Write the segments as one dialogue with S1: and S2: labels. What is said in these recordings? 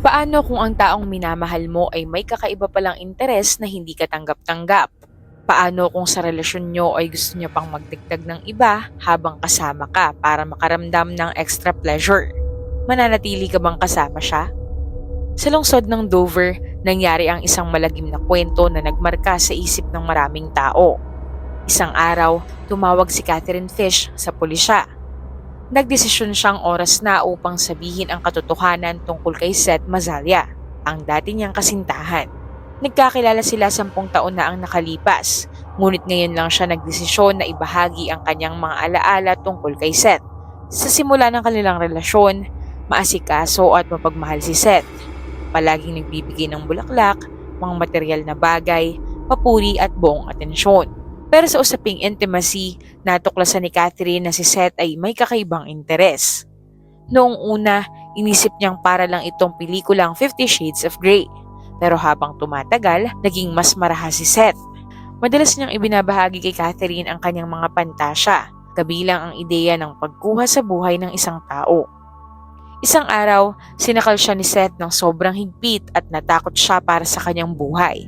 S1: Paano kung ang taong minamahal mo ay may kakaiba palang interes na hindi ka tanggap-tanggap? Paano kung sa relasyon nyo ay gusto niya pang magdagdag ng iba habang kasama ka para makaramdam ng extra pleasure? Mananatili ka bang kasama siya? Sa lungsod ng Dover, nangyari ang isang malagim na kwento na nagmarka sa isip ng maraming tao. Isang araw, tumawag si Catherine Fish sa pulisya. Nagdesisyon siyang oras na upang sabihin ang katotohanan tungkol kay Seth Mazalia, ang dati niyang kasintahan. Nagkakilala sila 10 taon na ang nakalipas, ngunit ngayon lang siya nagdesisyon na ibahagi ang kanyang mga alaala tungkol kay Seth. Sa simula ng kanilang relasyon, maasikaso at mapagmahal si Seth. Palaging nagbibigay ng bulaklak, mga material na bagay, papuri at buong atensyon. Pero sa usaping intimacy, natuklasan ni Catherine na si Seth ay may kakaibang interes. Noong una, inisip niyang para lang itong pelikulang 50 Shades of Grey. Pero habang tumatagal, naging mas marahas si Seth. Madalas niyang ibinabahagi kay Catherine ang kanyang mga pantasya, kabilang ang ideya ng pagkuha sa buhay ng isang tao. Isang araw, sinakal siya ni Seth ng sobrang higpit at natakot siya para sa kanyang buhay.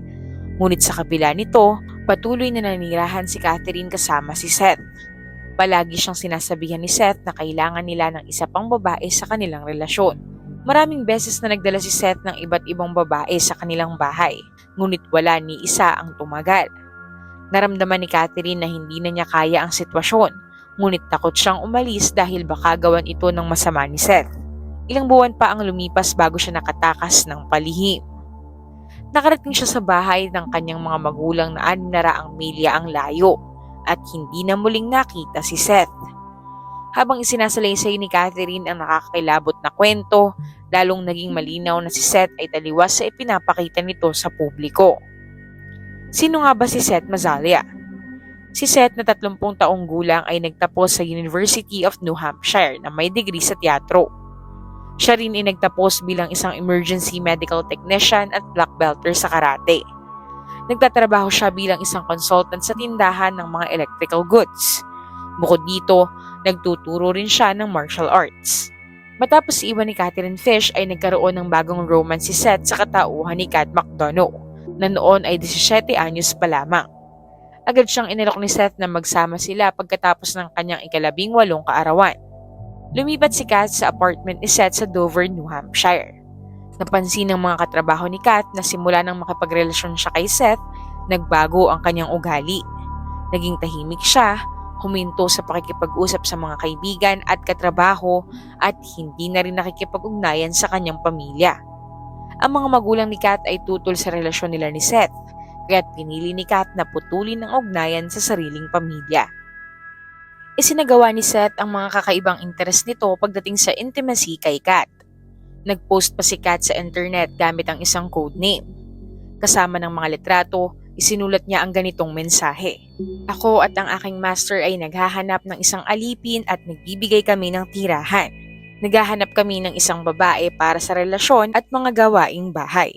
S1: Ngunit sa kabila nito, patuloy na nanirahan si Catherine kasama si Seth. Palagi siyang sinasabihan ni Seth na kailangan nila ng isa pang babae sa kanilang relasyon. Maraming beses na nagdala si Seth ng iba't ibang babae sa kanilang bahay, ngunit wala ni isa ang tumagal. Naramdaman ni Catherine na hindi na niya kaya ang sitwasyon, ngunit takot siyang umalis dahil baka gawan ito ng masama ni Seth. Ilang buwan pa ang lumipas bago siya nakatakas ng palihim. Nakarating siya sa bahay ng kanyang mga magulang na 600 milya ang layo at hindi na muling nakita si Seth. Habang isinasalaysay ni Catherine ang nakakakilabot na kwento, lalong naging malinaw na si Seth ay taliwas sa ipinapakita nito sa publiko. Sino nga ba si Seth Mazalia? Si Seth na 30 taong gulang ay nagtapos sa University of New Hampshire na may degree sa teatro. Siya rin ay nagtapos bilang isang emergency medical technician at black belter sa karate. Nagtatrabaho siya bilang isang consultant sa tindahan ng mga electrical goods. Bukod dito, nagtuturo rin siya ng martial arts. Matapos iwan ni Catherine Fish ay nagkaroon ng bagong romance si Seth sa katauhan ni Kat McDonough, na noon ay 17 anyos pa lamang. Agad siyang inalok ni Seth na magsama sila pagkatapos ng kanyang ika-18 kaarawan. Lumipat si Kat sa apartment ni Seth sa Dover, New Hampshire. Napansin ng mga katrabaho ni Kat na simula nang makipagrelasyon siya kay Seth, nagbago ang kanyang ugali. Naging tahimik siya, huminto sa pakikipag-usap sa mga kaibigan at katrabaho at hindi na rin nakikipag-ugnayan sa kanyang pamilya. Ang mga magulang ni Kat ay tutol sa relasyon nila ni Seth, kaya't pinili ni Kat na putulin ang ugnayan sa sariling pamilya. Isinagawa ni Seth ang mga kakaibang interes nito pagdating sa intimacy kay Kat. Nag-post pa si Kat sa internet gamit ang isang codename. Kasama ng mga litrato, isinulat niya ang ganitong mensahe. Ako at ang aking master ay naghahanap ng isang alipin at nagbibigay kami ng tirahan. Naghahanap kami ng isang babae para sa relasyon at mga gawaing bahay.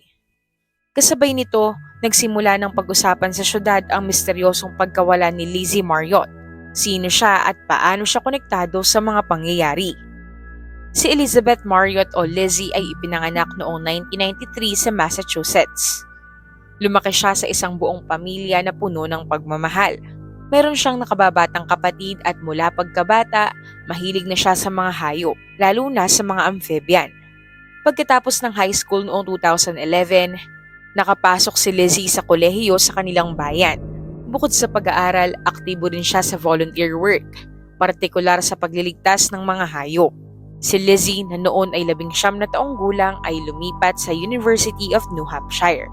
S1: Kasabay nito, nagsimula ng pag-usapan sa syudad ang misteryosong pagkawala ni Lizzie Marriott. Sino siya at paano siya konektado sa mga pangyayari. Si Elizabeth Marriott o Lizzie ay ipinanganak noong 1993 sa Massachusetts. Lumaki siya sa isang buong pamilya na puno ng pagmamahal. Meron siyang nakababatang kapatid at mula pagkabata, mahilig na siya sa mga hayop, lalo na sa mga amphibian. Pagkatapos ng high school noong 2011, nakapasok si Lizzie sa kolehiyo sa kanilang bayan. Bukod sa pag-aaral, aktibo rin siya sa volunteer work, partikular sa pagliligtas ng mga hayop. Si Lizzie na noon ay 19 na taong gulang ay lumipat sa University of New Hampshire.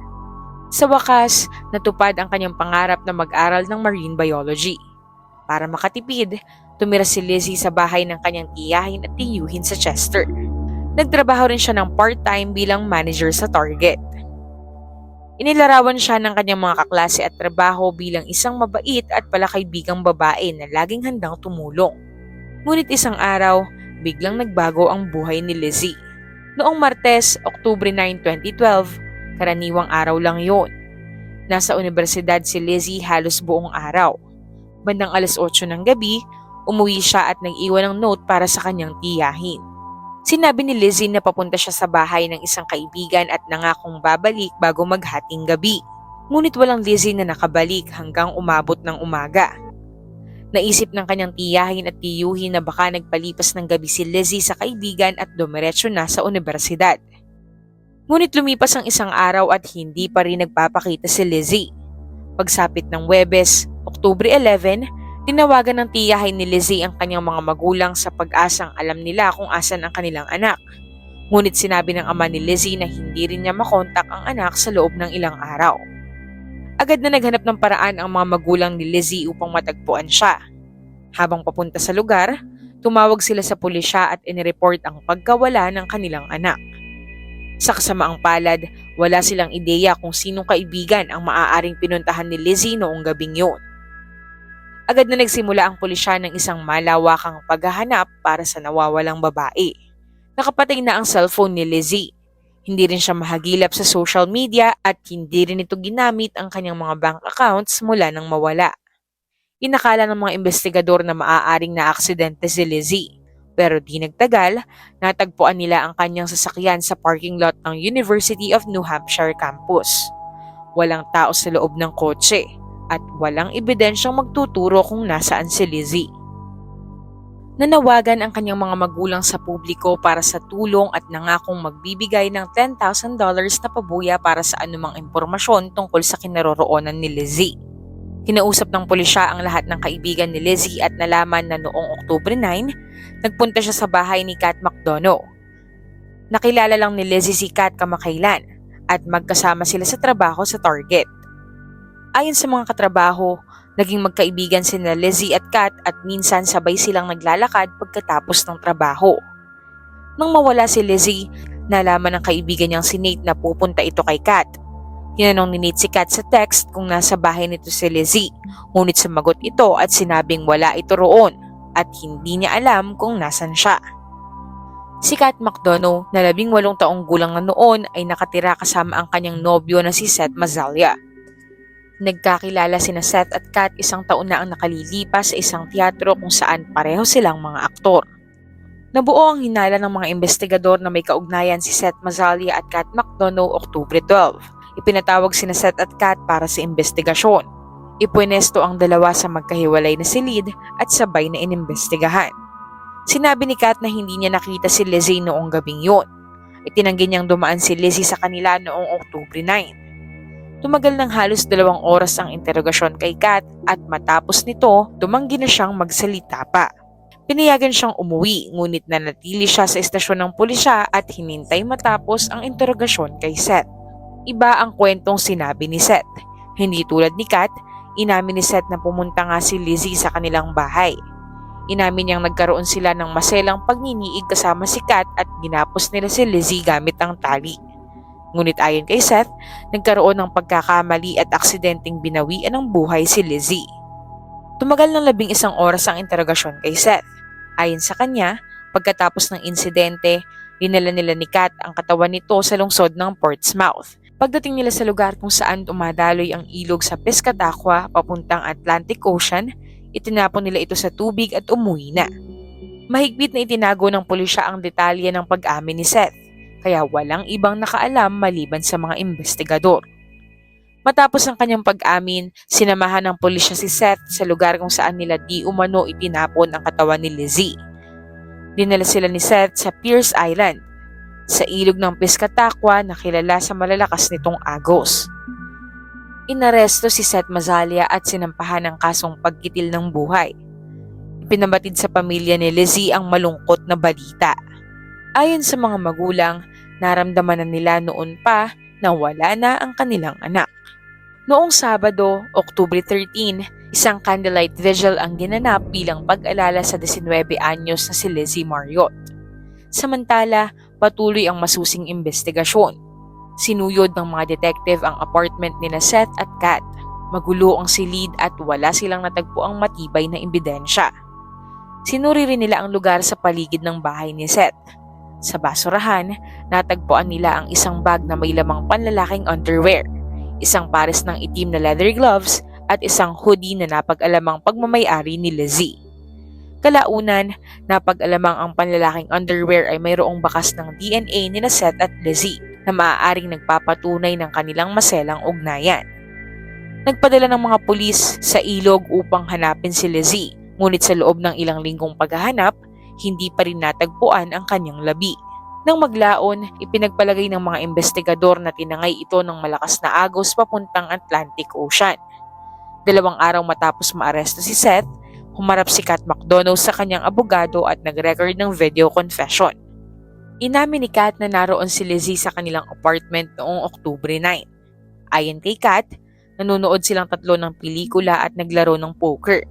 S1: Sa wakas, natupad ang kanyang pangarap na mag-aral ng marine biology. Para makatipid, tumira si Lizzie sa bahay ng kanyang tiyahin at tiyuhin sa Chester. Nagtrabaho rin siya ng part-time bilang manager sa Target. Inilarawan siya ng kanyang mga kaklase at trabaho bilang isang mabait at palakaibigang babae na laging handang tumulong. Ngunit isang araw, biglang nagbago ang buhay ni Lizzie. Noong Martes, Oktubre 9, 2012, karaniwang araw lang yon. Nasa universidad si Lizzie halos buong araw. Bandang 8:00 ng gabi, umuwi siya at nag-iwan ng note para sa kanyang tiyahin. Sinabi ni Lizzie na papunta siya sa bahay ng isang kaibigan at nangakong babalik bago maghating gabi. Ngunit walang Lizzie na nakabalik hanggang umabot ng umaga. Naisip ng kanyang tiyahin at tiyuhin na baka nagpalipas ng gabi si Lizzie sa kaibigan at dumiretso na sa universidad. Ngunit lumipas ang isang araw at hindi pa rin nagpapakita si Lizzie. Pagsapit ng Huwebes, Oktubre 11, tinawagan ng tiyahin ni Lizzie ang kanyang mga magulang sa pag-asang alam nila kung asan ang kanilang anak. Ngunit sinabi ng ama ni Lizzie na hindi rin niya makontak ang anak sa loob ng ilang araw. Agad na naghanap ng paraan ang mga magulang ni Lizzie upang matagpuan siya. Habang papunta sa lugar, tumawag sila sa pulisya at inireport ang pagkawala ng kanilang anak. Sa kasamaang palad, wala silang ideya kung sinong kaibigan ang maaaring pinuntahan ni Lizzie noong gabing yun. Agad na nagsimula ang pulisya ng isang malawakang paghahanap para sa nawawalang babae. Nakapatay na ang cellphone ni Lizzie. Hindi rin siya mahagilap sa social media at hindi rin ito ginamit ang kanyang mga bank accounts mula nang mawala. Inakala ng mga investigador na maaaring naaksidente si Lizzie. Pero di nagtagal, natagpuan nila ang kanyang sasakyan sa parking lot ng University of New Hampshire campus. Walang tao sa loob ng kotse at walang ebidensyang magtuturo kung nasaan si Lizzie. Nanawagan ang kanyang mga magulang sa publiko para sa tulong at nangakong magbibigay ng $10,000 na pabuya para sa anumang impormasyon tungkol sa kinaroroonan ni Lizzie. Kinausap ng pulisya ang lahat ng kaibigan ni Lizzie at nalaman na noong Oktubre 9, nagpunta siya sa bahay ni Kat McDonough. Nakilala lang ni Lizzie si Kat kamakailan at magkasama sila sa trabaho sa Target. Ayon sa mga katrabaho, naging magkaibigan sina Lizzie at Kat at minsan sabay silang naglalakad pagkatapos ng trabaho. Nang mawala si Lizzie, nalaman ng kaibigan niyang si Nate na pupunta ito kay Kat. Tinanong ni Nate si Kat sa text kung nasa bahay nito si Lizzie, ngunit sumagot ito at sinabing wala ito roon at hindi niya alam kung nasan siya. Si Kat McDonough, na 18 taong gulang na noon, ay nakatira kasama ang kanyang nobyo na si Seth Mazzaglia. Nagkakilala sina Seth at Kat isang taon na ang nakalilipas sa isang teatro kung saan pareho silang mga aktor. Nabuo ang hinala ng mga investigador na may kaugnayan si Seth Mazzaglia at Kat McDonough Oktubre 12. Ipinatawag sina Seth at Kat para sa investigasyon. Ipwinesto ang dalawa sa magkahiwalay na silid at sabay na inimbestigahan. Sinabi ni Kat na hindi niya nakita si Lizzie noong gabing yun. Itinanggi niyang dumaan si Lizzie sa kanila noong Oktubre 9. Tumagal ng halos 2 oras ang interogasyon kay Kat at matapos nito, tumanggi na siyang magsalita pa. Pinayagan siyang umuwi ngunit nanatili siya sa estasyon ng pulisya at hinintay matapos ang interogasyon kay Seth. Iba ang kwentong sinabi ni Seth. Hindi tulad ni Kat, inamin ni Seth na pumunta nga si Lizzie sa kanilang bahay. Inamin niyang nagkaroon sila ng maselang pagniniig kasama si Kat at ginapos nila si Lizzie gamit ang tali. Ngunit ayon kay Seth, nagkaroon ng pagkakamali at aksidenteng binawian ng buhay si Lizzie. Tumagal ng 11 oras ang interogasyon kay Seth. Ayon sa kanya, pagkatapos ng insidente, dinala nila ni Kat ang katawan nito sa lungsod ng Portsmouth. Pagdating nila sa lugar kung saan dumadaloy ang ilog sa Piscataqua papuntang Atlantic Ocean, itinapon nila ito sa tubig at umuwi na. Mahigpit na itinago ng pulisya ang detalye ng pag-amin ni Seth, kaya walang ibang nakaalam maliban sa mga investigador. Matapos ang kanyang pag-amin, sinamahan ng pulisya si Seth sa lugar kung saan nila di umano itinapon ang katawan ni Lizzie. Dinala sila ni Seth sa Pierce Island, sa ilog ng Piscataqua na kilala sa malalakas nitong agos. Inaresto si Seth Mazzaglia at sinampahan ng kasong pagkitil ng buhay. Ipinabatid sa pamilya ni Lizzie ang malungkot na balita. Ayon sa mga magulang, naramdaman na nila noon pa na wala na ang kanilang anak. Noong Sabado, Oktubre 13, isang candlelight vigil ang ginanap bilang pag-alala sa 19 anyos na si Lizzie Marriott. Samantala, patuloy ang masusing investigasyon. Sinuyod ng mga detective ang apartment nina Seth at Kat. Magulo ang silid at wala silang natagpuang matibay na ebidensya. Sinuri rin nila ang lugar sa paligid ng bahay ni Seth. Sa basurahan, natagpuan nila ang isang bag na may lamang panlalaking underwear, isang pares ng itim na leather gloves at isang hoodie na napag-alamang pagmamay-ari ni Lizzie. Kalaunan, napag-alamang ang panlalaking underwear ay mayroong bakas ng DNA nina Seth at Lizzie na maaaring nagpapatunay ng kanilang maselang ugnayan. Nagpadala ng mga pulis sa ilog upang hanapin si Lizzie, ngunit sa loob ng ilang linggong paghahanap, hindi pa rin natagpuan ang kanyang labi. Nang maglaon, ipinagpalagay ng mga investigador na tinangay ito ng malakas na agos papuntang Atlantic Ocean. 2 araw matapos maaresto si Seth, humarap si Kat McDonough sa kanyang abogado at nag-record ng video confession. Inamin ni Kat na naroon si Lizzie sa kanilang apartment noong Oktubre 9. Ayon kay Kat, nanonood silang tatlo ng pelikula at naglaro ng poker.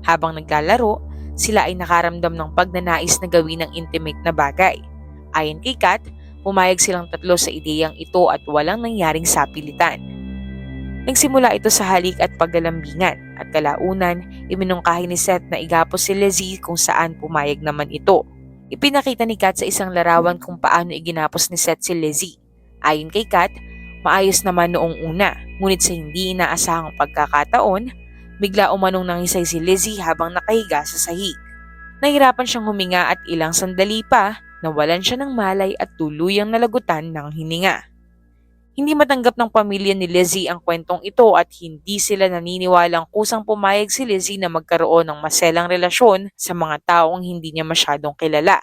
S1: Habang naglalaro, sila ay nakaramdam ng pagnanais na gawin ng intimate na bagay. Ayon kay Kat, pumayag silang tatlo sa ideyang ito at walang nangyaring sapilitan. Nagsimula ito sa halik at paglalambingan at kalaunan, iminungkahi ni Seth na igapos si Lizzie kung saan pumayag naman ito. Ipinakita ni Kat sa isang larawan kung paano iginapos ni Seth si Lizzie. Ayon kay Kat, maayos naman noong una, ngunit sa hindi inaasahang pagkakataon, bigla umanong nangisay si Lizzie habang nakahiga sa sahig. Nahirapan siyang huminga at ilang sandali pa, nawalan siya ng malay at tuluyang nalagutan ng hininga. Hindi matanggap ng pamilya ni Lizzie ang kwentong ito at hindi sila naniniwalang kusang pumayag si Lizzie na magkaroon ng maselang relasyon sa mga taong hindi niya masyadong kilala.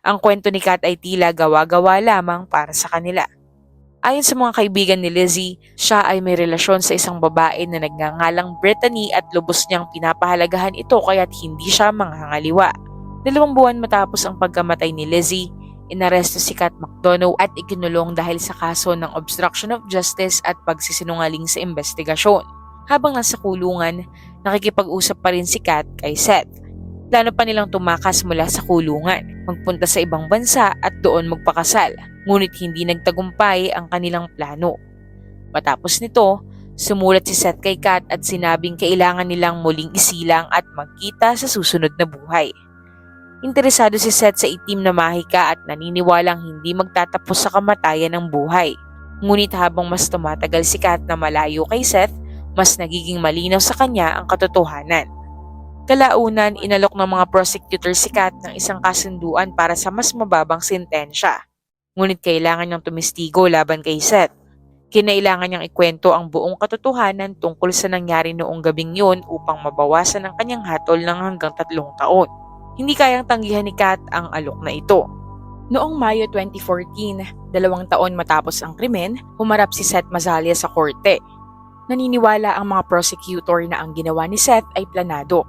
S1: Ang kwento ni Kat ay tila gawa-gawa lamang para sa kanila. Ayon sa mga kaibigan ni Lizzie, siya ay may relasyon sa isang babae na nagngangalang Brittany at lubos niyang pinapahalagahan ito kaya't hindi siya manghangaliwa. 2 buwan matapos ang pagkamatay ni Lizzie, inaresto si Kat McDonough at ikinulong dahil sa kaso ng obstruction of justice at pagsisinungaling sa investigasyon. Habang nasa kulungan, nakikipag-usap pa rin si Kat kay Seth. Plano pa nilang tumakas mula sa kulungan, magpunta sa ibang bansa at doon magpakasal, ngunit hindi nagtagumpay ang kanilang plano. Matapos nito, sumulat si Seth kay Kat at sinabing kailangan nilang muling isilang at magkita sa susunod na buhay. Interesado si Seth sa itim na mahika at naniniwalang hindi magtatapos sa kamatayan ng buhay. Ngunit habang mas tumatagal si Kat na malayo kay Seth, mas nagiging malinaw sa kanya ang katotohanan. Kalaunan, inalok ng mga prosecutor si Kat ng isang kasunduan para sa mas mababang sentensya. Ngunit kailangan niyang tumistigo laban kay Seth. Kinailangan niyang ikwento ang buong katotohanan tungkol sa nangyari noong gabing yun upang mabawasan ang kanyang hatol ng hanggang 3 taon. Hindi kayang tanggihan ni Kat ang alok na ito. Noong Mayo 2014, 2 taon matapos ang krimen, humarap si Seth Mazalia sa korte. Naniniwala ang mga prosecutor na ang ginawa ni Seth ay planado.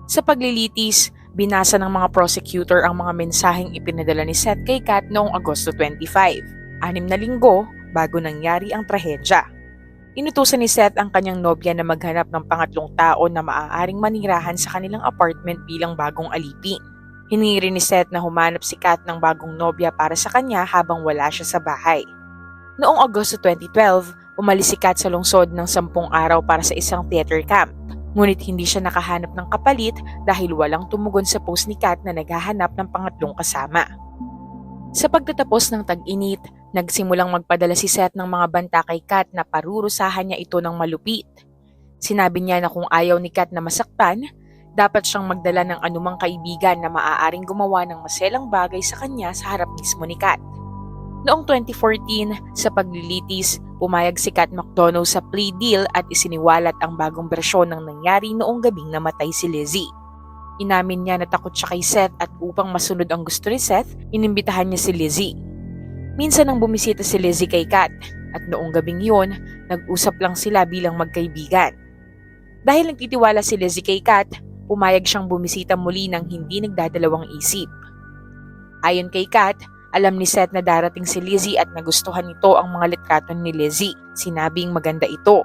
S1: Sa paglilitis, binasa ng mga prosecutor ang mga mensaheng ipinadala ni Seth kay Kat noong Agosto 25, 6 na linggo bago nangyari ang trahedya. Inutusan ni Seth ang kanyang nobya na maghanap ng pangatlong tao na maaaring manirahan sa kanilang apartment bilang bagong alipin. Hiningi rin ni Seth na humanap si Kat ng bagong nobya para sa kanya habang wala siya sa bahay. Noong Agosto 2012, umalis si Kat sa lungsod ng 10 araw para sa isang theater camp. Ngunit hindi siya nakahanap ng kapalit dahil walang tumugon sa post ni Kat na naghahanap ng pangatlong kasama. Sa pagtatapos ng tag-init, nagsimulang magpadala si Seth ng mga banta kay Kat na parurusahan niya ito ng malupit. Sinabi niya na kung ayaw ni Kat na masaktan, dapat siyang magdala ng anumang kaibigan na maaaring gumawa ng maselang bagay sa kanya sa harap mismo ni Kat. Noong 2014, sa paglilitis, pumayag si Kat McDonough sa plea deal at isiniwalat ang bagong bersyon ng nangyari noong gabing namatay si Lizzie. Inamin niya na takot siya kay Seth at upang masunod ang gusto ni Seth, inimbitahan niya si Lizzie. Minsan nang bumisita si Lizzie kay Kat at noong gabing yun, nag-usap lang sila bilang magkaibigan. Dahil nagtitiwala si Lizzie kay Kat, pumayag siyang bumisita muli nang hindi nagdadalawang isip. Ayon kay Kat, alam ni Seth na darating si Lizzie at nagustuhan nito ang mga litrato ni Lizzie. Sinabing maganda ito.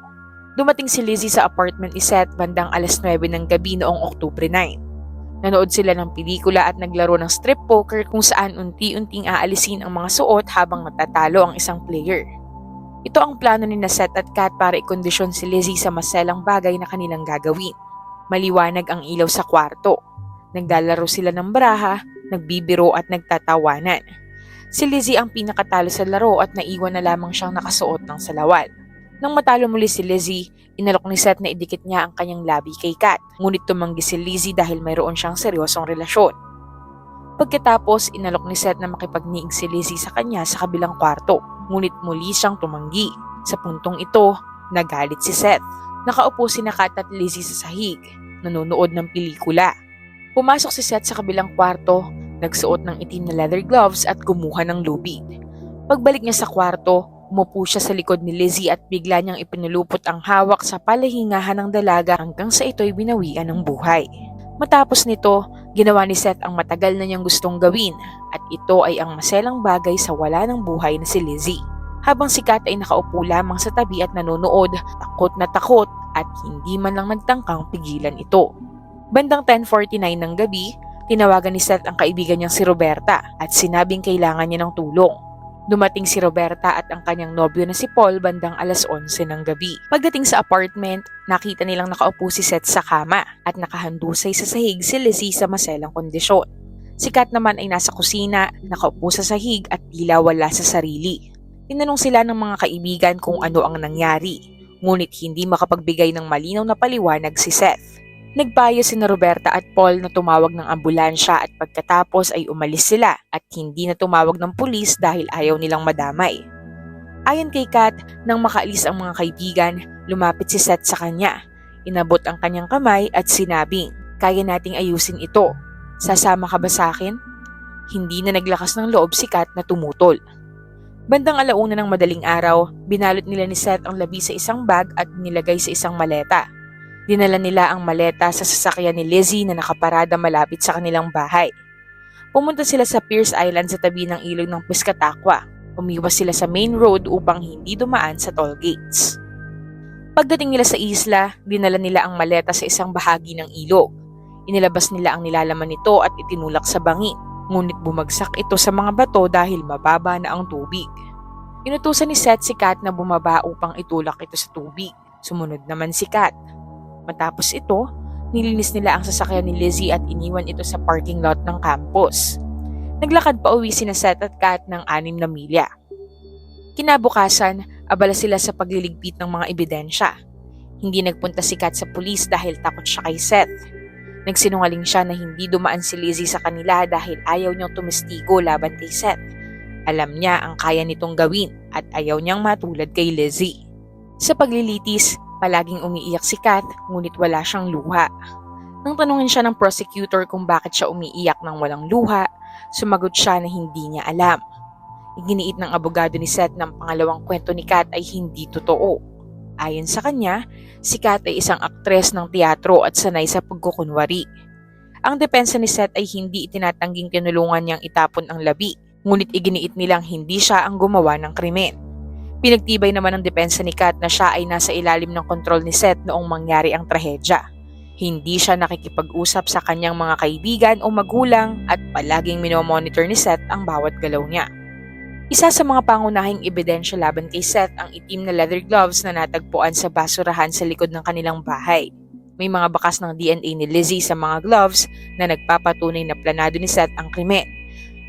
S1: Dumating si Lizzie sa apartment ni Seth bandang 9:00 ng gabi noong Oktubre 9. Nanood sila ng pelikula at naglaro ng strip poker kung saan unti-unting aalisin ang mga suot habang natatalo ang isang player. Ito ang plano ni Seth at Kat para ikondisyon si Lizzie sa maselang bagay na kanilang gagawin. Maliwanag ang ilaw sa kwarto. Naglalaro sila ng baraha, nagbibiro at nagtatawanan. Si Lizzie ang pinakatalo sa laro at naiwan na lamang siyang nakasuot ng salawal. Nang matalo muli si Lizzie, inalok ni Seth na idikit niya ang kanyang labi kay Kat, ngunit tumanggi si Lizzie dahil mayroon siyang seryosong relasyon. Pagkatapos, inalok ni Seth na makipagniig si Lizzie sa kanya sa kabilang kwarto, ngunit muli siyang tumanggi. Sa puntong ito, nagalit si Seth. Nakaupo sina Kat at Lizzie sa sahig, nanonood ng pelikula. Pumasok si Seth sa kabilang kwarto, nagsuot ng itim na leather gloves at kumuha ng lubid. Pagbalik niya sa kwarto, umupo siya sa likod ni Lizzie at bigla niyang ipinulupot ang hawak sa palahingahan ng dalaga hanggang sa ito'y binawian ng buhay. Matapos nito, ginawa ni Seth ang matagal na niyang gustong gawin at ito ay ang maselang bagay sa wala ng buhay na si Lizzie. Habang si Kat ay nakaupo lamang sa tabi at nanonood, takot na takot at hindi man lang nagtangkang pigilan ito. Bandang 10:49 ng gabi, tinawagan ni Seth ang kaibigan niyang si Roberta at sinabing kailangan niya ng tulong. Dumating si Roberta at ang kanyang nobyo na si Paul bandang 11:00 ng gabi. Pagdating sa apartment, nakita nilang nakaupo si Seth sa kama at nakahandusay sa sahig si Lizzie sa maselang kondisyon. Si Kat naman ay nasa kusina, nakaupo sa sahig at tila wala sa sarili. Tinanong sila ng mga kaibigan kung ano ang nangyari, ngunit hindi makapagbigay ng malinaw na paliwanag si Seth. Nagpayo sina Roberta at Paul na tumawag ng ambulansya at pagkatapos ay umalis sila at hindi na tumawag ng pulis dahil ayaw nilang madamay. Ayon kay Kat, nang makaalis ang mga kaibigan, lumapit si Seth sa kanya. Inabot ang kanyang kamay at sinabing, "Kaya nating ayusin ito. Sasama ka ba sa akin?" Hindi na naglakas ng loob si Kat na tumutol. Bandang 1:00 ng madaling araw, binalot nila ni Seth ang labi sa isang bag at nilagay sa isang maleta. Dinala nila ang maleta sa sasakyan ni Lizzie na nakaparada malapit sa kanilang bahay. Pumunta sila sa Pierce Island sa tabi ng ilog ng Piscataqua. Umiwas sila sa main road upang hindi dumaan sa toll gates. Pagdating nila sa isla, dinala nila ang maleta sa isang bahagi ng ilog. Inilabas nila ang nilalaman nito at itinulak sa bangin, ngunit bumagsak ito sa mga bato dahil mababa na ang tubig. Inutusan ni Seth si Kat na bumaba upang itulak ito sa tubig. Sumunod naman si Kat. Matapos ito, nilinis nila ang sasakyan ni Lizzie at iniwan ito sa parking lot ng campus. Naglakad pa uwi sina Seth at Kat ng 6 na milya. Kinabukasan, abala sila sa pagliligpit ng mga ebidensya. Hindi nagpunta si Kat sa pulis dahil takot siya kay Seth. Nagsinungaling siya na hindi dumaan si Lizzie sa kanila dahil ayaw niyang tumestigo laban kay Seth. Alam niya ang kaya nitong gawin at ayaw niyang matulad kay Lizzie. Sa paglilitis, palaging umiiyak si Kat ngunit wala siyang luha. Nang tanungin siya ng prosecutor kung bakit siya umiiyak ng walang luha, sumagot siya na hindi niya alam. Iginiit ng abogado ni Seth ng pangalawang kwento ni Kat ay hindi totoo. Ayon sa kanya, si Kat ay isang aktres ng teatro at sanay sa pagkukunwari. Ang depensa ni Seth ay hindi itinatangging tinulungan niyang itapon ang labi, ngunit iginiit nilang hindi siya ang gumawa ng krimen. Pinagtibay naman ng depensa ni Kat na siya ay nasa ilalim ng kontrol ni Seth noong mangyari ang trahedya. Hindi siya nakikipag-usap sa kanyang mga kaibigan o magulang at palaging minomonitor ni Seth ang bawat galaw niya. Isa sa mga pangunahing ebidensya laban kay Seth ang itim na leather gloves na natagpuan sa basurahan sa likod ng kanilang bahay. May mga bakas ng DNA ni Lizzie sa mga gloves na nagpapatunay na planado ni Seth ang krimen.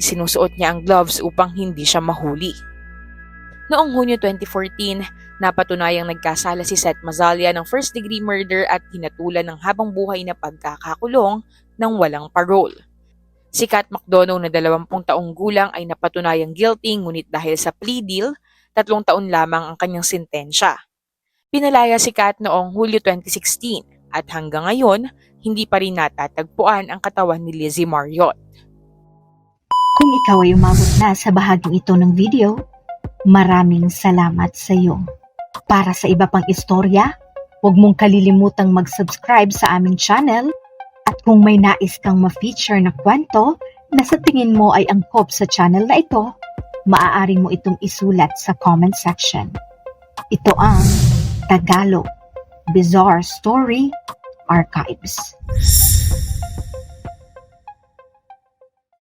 S1: Sinusuot niya ang gloves upang hindi siya mahuli. Noong Hunyo 2014, napatunayang nagkasala si Seth Mazalia ng first-degree murder at hinatulan ng habang buhay na pagkakakulong ng walang parole. Si Kat McDonough na 20 taong gulang ay napatunayang guilty ngunit dahil sa plea deal, 3 taon lamang ang kanyang sentensya. Pinalaya si Kat noong Hulyo 2016 at hanggang ngayon, hindi pa rin natatagpuan ang katawan ni Lizzie Marriott.
S2: Kung ikaw ay umabot na sa bahaging ito ng video, maraming salamat sa iyo. Para sa iba pang istorya, huwag mong kalilimutang mag-subscribe sa aming channel at kung may nais kang ma-feature na kwento na sa tingin mo ay angkop sa channel na ito, maaari mo itong isulat sa comment section. Ito ang Tagalog Bizarre Story Archives.